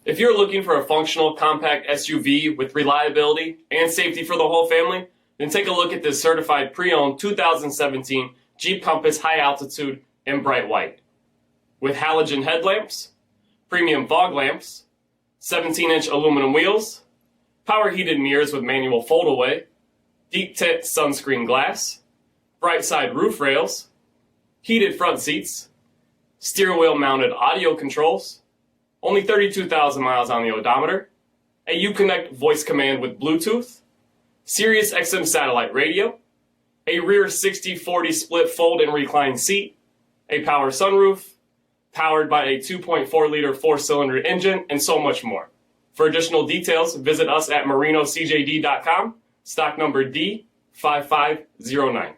If you're looking for a functional compact SUV with reliability and safety for the whole family, then take a look at this certified pre-owned 2017 Jeep Compass High Altitude in bright white. With halogen headlamps, premium fog lamps, 17-inch aluminum wheels, power heated mirrors with manual fold-away, deep tint sunscreen glass, bright side roof rails, heated front seats, steering wheel mounted audio controls, only 32,000 miles on the odometer, a Uconnect voice command with Bluetooth, Sirius XM satellite radio, a rear 60/40 split fold and recline seat, a power sunroof, powered by a 2.4-liter four-cylinder engine, and so much more. For additional details, visit us at marinocjd.com, stock number D5509.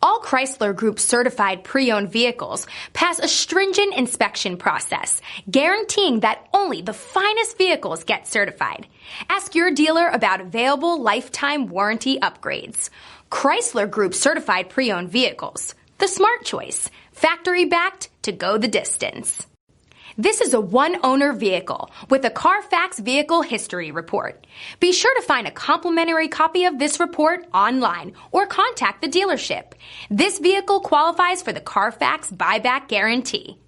All Chrysler Group certified pre-owned vehicles pass a stringent inspection process, guaranteeing that only the finest vehicles get certified. Ask your dealer about available lifetime warranty upgrades. Chrysler Group certified pre-owned vehicles, the smart choice, factory backed to go the distance. This is a one-owner vehicle with a CARFAX Vehicle History Report. Be sure to find a complimentary copy of this report online or contact the dealership. This vehicle qualifies for the CARFAX Buyback Guarantee.